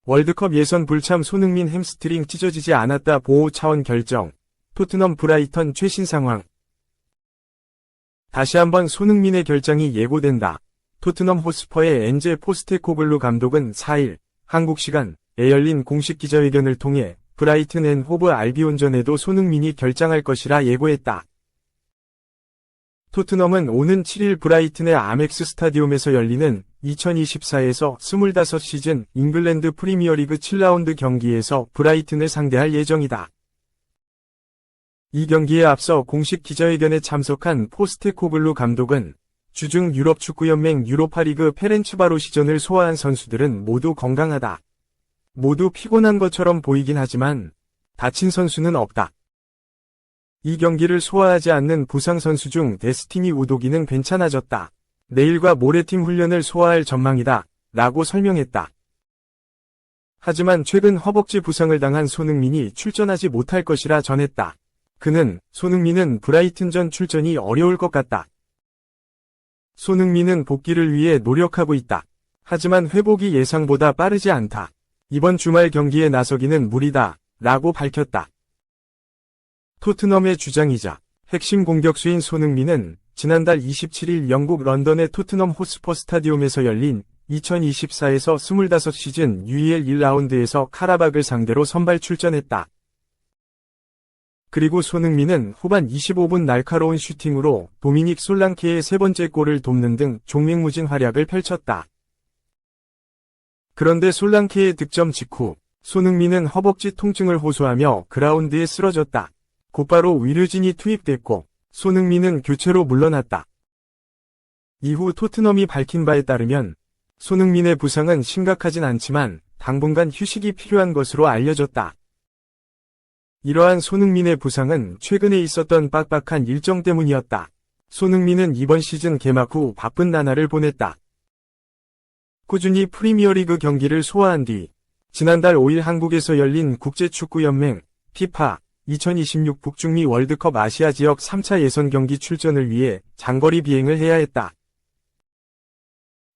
월드컵 예선 불참 손흥민 햄스트링 찢어지지 않았다 보호 차원 결정. 토트넘 브라이턴 최신 상황. 다시 한번 손흥민의 결장이 예고된다. 토트넘 호스퍼의 엔제 포스테코글루 감독은 4일 한국 시간에 열린 공식 기자회견을 통해 브라이튼 앤 호브 알비온전에도 손흥민이 결장할 것이라 예고했다. 토트넘은 오는 7일 브라이튼의 아멕스 스타디움에서 열리는 2024에서 25시즌 잉글랜드 프리미어리그 7라운드 경기에서 브라이튼을 상대할 예정이다. 이 경기에 앞서 공식 기자회견에 참석한 포스테코글루 감독은 주중 유럽축구연맹 유로파리그 페렌츠바로시전을 소화한 선수들은 모두 건강하다. 모두 피곤한 것처럼 보이긴 하지만 다친 선수는 없다. 이 경기를 소화하지 않는 부상 선수 중 데스티니 우도기는 괜찮아졌다. 내일과 모레 팀 훈련을 소화할 전망이다. 라고 설명했다. 하지만 최근 허벅지 부상을 당한 손흥민이 출전하지 못할 것이라 전했다. 그는 손흥민은 브라이튼전 출전이 어려울 것 같다. 손흥민은 복귀를 위해 노력하고 있다. 하지만 회복이 예상보다 빠르지 않다. 이번 주말 경기에 나서기는 무리다. 라고 밝혔다. 토트넘의 주장이자 핵심 공격수인 손흥민은 지난달 27일 영국 런던의 토트넘 호스퍼 스타디움에서 열린 2024에서 25시즌 UEL 1라운드에서 카라박을 상대로 선발 출전했다. 그리고 손흥민은 후반 25분 날카로운 슈팅으로 도미닉 솔랑케의 세 번째 골을 돕는 등 종횡무진 활약을 펼쳤다. 그런데 솔랑케의 득점 직후 손흥민은 허벅지 통증을 호소하며 그라운드에 쓰러졌다. 곧바로 위르진이 투입됐고 손흥민은 교체로 물러났다. 이후 토트넘이 밝힌 바에 따르면 손흥민의 부상은 심각하진 않지만 당분간 휴식이 필요한 것으로 알려졌다. 이러한 손흥민의 부상은 최근에 있었던 빡빡한 일정 때문이었다. 손흥민은 이번 시즌 개막 후 바쁜 나날을 보냈다. 꾸준히 프리미어리그 경기를 소화한 뒤 지난달 5일 한국에서 열린 국제축구연맹 FIFA 2026 북중미 월드컵 아시아 지역 3차 예선 경기 출전을 위해 장거리 비행을 해야 했다.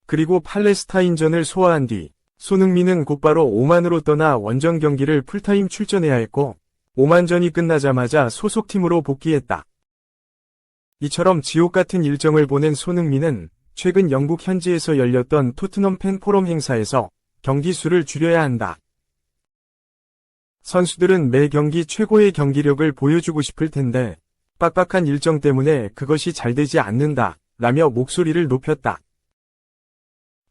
그리고 팔레스타인전을 소화한 뒤 손흥민은 곧바로 오만으로 떠나 원정 경기를 풀타임 출전해야 했고 오만전이 끝나자마자 소속팀으로 복귀했다. 이처럼 지옥같은 일정을 보낸 손흥민은 최근 영국 현지에서 열렸던 토트넘 팬 포럼 행사에서 경기 수를 줄여야 한다. 선수들은 매 경기 최고의 경기력을 보여주고 싶을 텐데 빡빡한 일정 때문에 그것이 잘 되지 않는다 라며 목소리를 높였다.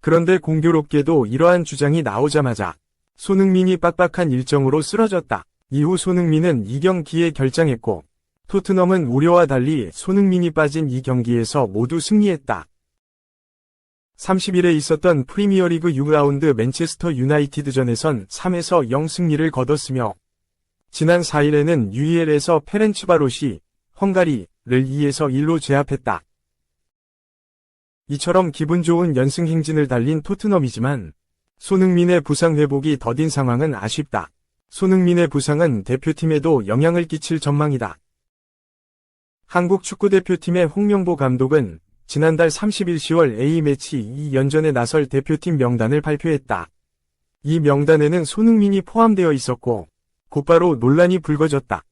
그런데 공교롭게도 이러한 주장이 나오자마자 손흥민이 빡빡한 일정으로 쓰러졌다. 이후 손흥민은 이 경기에 결장했고 토트넘은 우려와 달리 손흥민이 빠진 이 경기에서 모두 승리했다. 30일에 있었던 프리미어리그 6라운드 맨체스터 유나이티드전에선 3에서 0 승리를 거뒀으며 지난 4일에는 UEL에서 페렌츠바로시, 헝가리를 2에서 1로 제압했다. 이처럼 기분 좋은 연승 행진을 달린 토트넘이지만 손흥민의 부상 회복이 더딘 상황은 아쉽다. 손흥민의 부상은 대표팀에도 영향을 끼칠 전망이다. 한국 축구대표팀의 홍명보 감독은 지난달 30일 10월 A매치 2연전에 나설 대표팀 명단을 발표했다. 이 명단에는 손흥민이 포함되어 있었고 곧바로 논란이 불거졌다.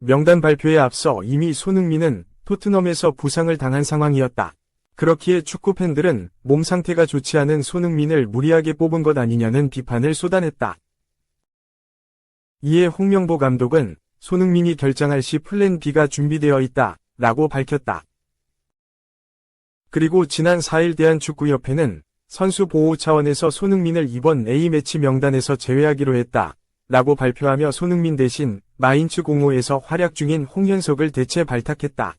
명단 발표에 앞서 이미 손흥민은 토트넘에서 부상을 당한 상황이었다. 그렇기에 축구 팬들은 몸 상태가 좋지 않은 손흥민을 무리하게 뽑은 것 아니냐는 비판을 쏟아냈다. 이에 홍명보 감독은 손흥민이 결장할 시 플랜 B가 준비되어 있다 라고 밝혔다. 그리고 지난 4일 대한축구협회는 선수 보호 차원에서 손흥민을 이번 A매치 명단에서 제외하기로 했다 라고 발표하며 손흥민 대신 마인츠 05에서 활약 중인 홍현석을 대체 발탁했다.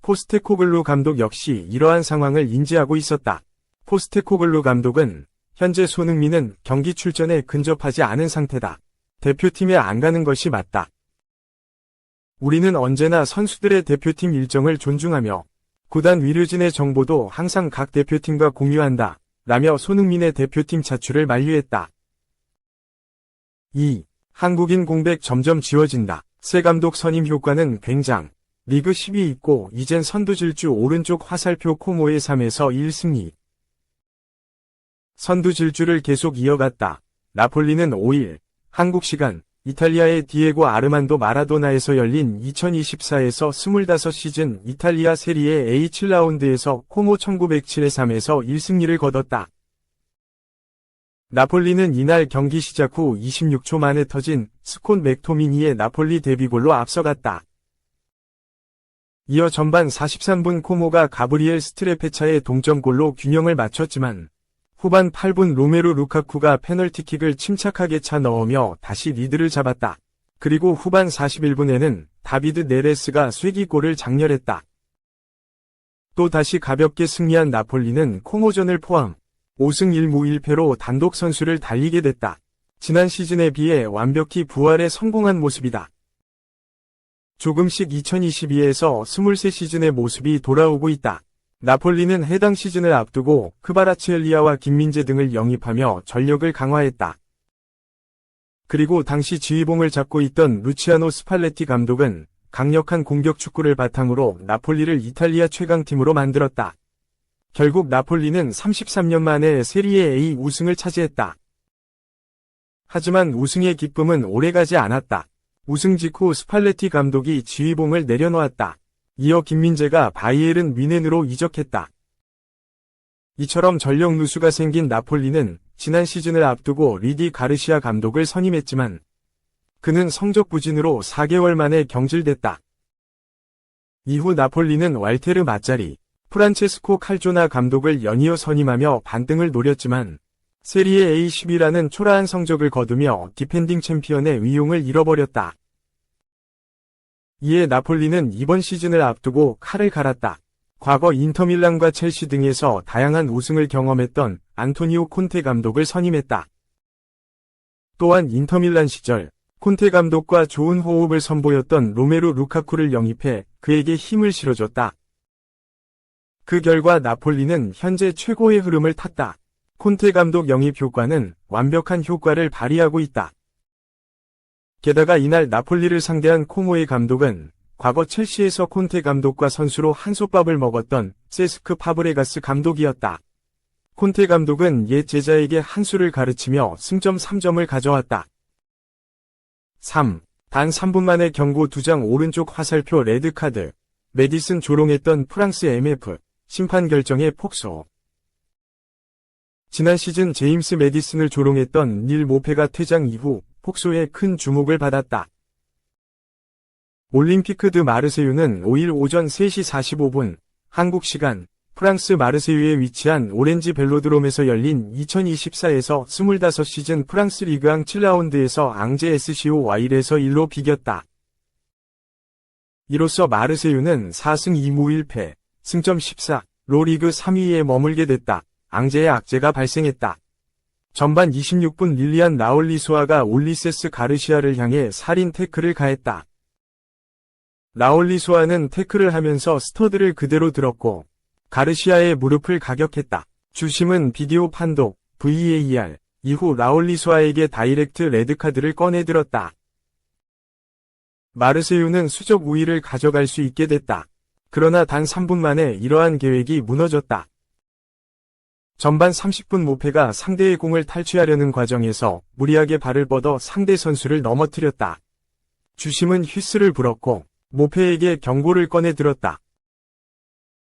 포스테코글루 감독 역시 이러한 상황을 인지하고 있었다. 포스테코글루 감독은 현재 손흥민은 경기 출전에 근접하지 않은 상태다. 대표팀에 안 가는 것이 맞다. 우리는 언제나 선수들의 대표팀 일정을 존중하며 구단 위르진의 정보도 항상 각 대표팀과 공유한다. 라며 손흥민의 대표팀 차출을 만류했다. 2. 한국인 공백 점점 지워진다. 새 감독 선임 효과는 굉장. 리그 10위 있고 이젠 선두질주 오른쪽 화살표 코모의 3에서 1승리. 선두 질주를 계속 이어갔다. 나폴리는 5일, 한국 시간, 이탈리아의 디에고 아르만도 마라도나에서 열린 2024에서 25시즌 이탈리아 세리에 A 7라운드에서 코모 1907-3에서 1승리를 거뒀다. 나폴리는 이날 경기 시작 후 26초 만에 터진 스콧 맥토미니의 나폴리 데뷔골로 앞서갔다. 이어 전반 43분 코모가 가브리엘 스트레페차의 동점골로 균형을 맞췄지만 후반 8분 로메루 루카쿠가 페널티킥을 침착하게 차 넣으며 다시 리드를 잡았다. 그리고 후반 41분에는 다비드 네레스가 쐐기골을 장렬했다. 또 다시 가볍게 승리한 나폴리는 코모전을 포함 5승 1무 1패로 단독 선수를 달리게 됐다. 지난 시즌에 비해 완벽히 부활에 성공한 모습이다. 조금씩 2022에서 23시즌의 모습이 돌아오고 있다. 나폴리는 해당 시즌을 앞두고 크바라츠엘리아와 김민재 등을 영입하며 전력을 강화했다. 그리고 당시 지휘봉을 잡고 있던 루치아노 스팔레티 감독은 강력한 공격 축구를 바탕으로 나폴리를 이탈리아 최강팀으로 만들었다. 결국 나폴리는 33년 만에 세리에 A 우승을 차지했다. 하지만 우승의 기쁨은 오래가지 않았다. 우승 직후 스팔레티 감독이 지휘봉을 내려놓았다. 이어 김민재가 바이에른 뮌헨으로 이적했다. 이처럼 전력 누수가 생긴 나폴리는 지난 시즌을 앞두고 리디 가르시아 감독을 선임했지만 그는 성적 부진으로 4개월 만에 경질됐다. 이후 나폴리는 왈테르 마짜리, 프란체스코 칼조나 감독을 연이어 선임하며 반등을 노렸지만 세리에 A 10위라는 초라한 성적을 거두며 디펜딩 챔피언의 위용을 잃어버렸다. 이에 나폴리는 이번 시즌을 앞두고 칼을 갈았다. 과거 인터밀란과 첼시 등에서 다양한 우승을 경험했던 안토니오 콘테 감독을 선임했다. 또한 인터밀란 시절 콘테 감독과 좋은 호흡을 선보였던 로메루 루카쿠를 영입해 그에게 힘을 실어줬다. 그 결과 나폴리는 현재 최고의 흐름을 탔다. 콘테 감독 영입 효과는 완벽한 효과를 발휘하고 있다. 게다가 이날 나폴리를 상대한 코모의 감독은 과거 첼시에서 콘테 감독과 선수로 한솥밥을 먹었던 세스크 파브레가스 감독이었다. 콘테 감독은 옛 제자에게 한 수를 가르치며 승점 3점을 가져왔다. 3. 단 3분 만에 경고 2장 오른쪽 화살표 레드카드. 메디슨 조롱했던 프랑스 MF. 심판 결정에 폭소. 지난 시즌 제임스 메디슨을 조롱했던 닐 모페가 퇴장 이후 폭소에 큰 주목을 받았다. 올림피크 드 마르세유는 5일 오전 3시 45분 한국 시간 프랑스 마르세유에 위치한 오렌지 벨로드롬에서 열린 2024에서 25시즌 프랑스 리그앙 7라운드에서 앙제 SCO 와일에서 1로 비겼다. 이로써 마르세유는 4승 2무 1패, 승점 14로 리그 3위에 머물게 됐다. 앙제의 악재가 발생했다. 전반 26분 릴리안 라올리소아가 올리세스 가르시아를 향해 살인 태클을 가했다. 라올리소아는 태클을 하면서 스터드를 그대로 들었고 가르시아의 무릎을 가격했다. 주심은 비디오 판독 VAR 이후 라올리소아에게 다이렉트 레드카드를 꺼내들었다. 마르세유는 수적 우위를 가져갈 수 있게 됐다. 그러나 단 3분 만에 이러한 계획이 무너졌다. 전반 30분 모페가 상대의 공을 탈취하려는 과정에서 무리하게 발을 뻗어 상대 선수를 넘어뜨렸다. 주심은 휘스를 불었고 모페에게 경고를 꺼내 들었다.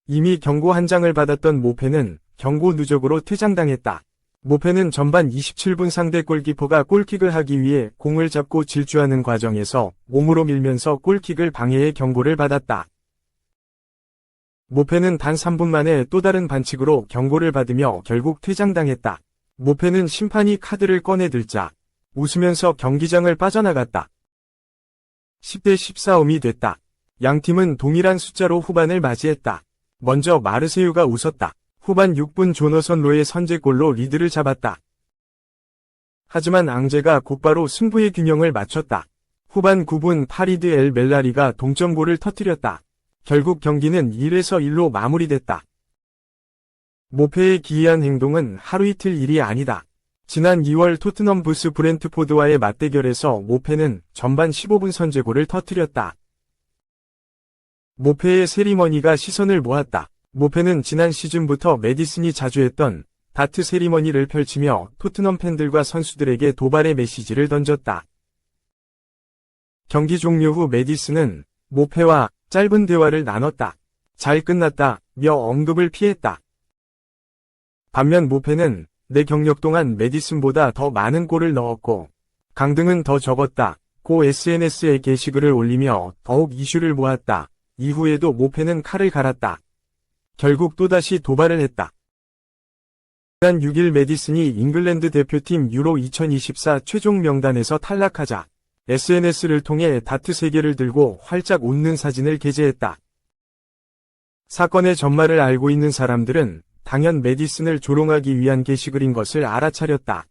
이미 경고 한 장을 받았던 모페는 경고 누적으로 퇴장당했다. 모페는 전반 27분 상대 골키퍼가 골킥을 하기 위해 공을 잡고 질주하는 과정에서 몸으로 밀면서 골킥을 방해해 경고를 받았다. 모페는 단 3분 만에 또 다른 반칙으로 경고를 받으며 결국 퇴장당했다. 모페는 심판이 카드를 꺼내들자 웃으면서 경기장을 빠져나갔다. 10대 14옴이 됐다. 양팀은 동일한 숫자로 후반을 맞이했다. 먼저 마르세유가 웃었다. 후반 6분 조너선 로의 선제골로 리드를 잡았다. 하지만 앙제가 곧바로 승부의 균형을 맞췄다. 후반 9분 파리드 엘 멜라리가 동점골을 터뜨렸다. 결국 경기는 1에서 1로 마무리됐다. 모페의 기이한 행동은 하루 이틀 일이 아니다. 지난 2월 토트넘 부스 브렌트포드와의 맞대결에서 모페는 전반 15분 선제골을 터뜨렸다. 모페의 세리머니가 시선을 모았다. 모페는 지난 시즌부터 메디슨이 자주 했던 다트 세리머니를 펼치며 토트넘 팬들과 선수들에게 도발의 메시지를 던졌다. 경기 종료 후 메디슨은 모페와 짧은 대화를 나눴다. 잘 끝났다 며 언급을 피했다. 반면 모페는 내 경력 동안 메디슨보다 더 많은 골을 넣었고 강등은 더 적었다. 고 SNS에 게시글을 올리며 더욱 이슈를 모았다. 이후에도 모페는 칼을 갈았다. 결국 또다시 도발을 했다. 지난 6일 메디슨이 잉글랜드 대표팀 유로 2024 최종 명단에서 탈락하자 SNS를 통해 다트 세계를 들고 활짝 웃는 사진을 게재했다. 사건의 전말을 알고 있는 사람들은 당연 메디슨을 조롱하기 위한 게시글인 것을 알아차렸다.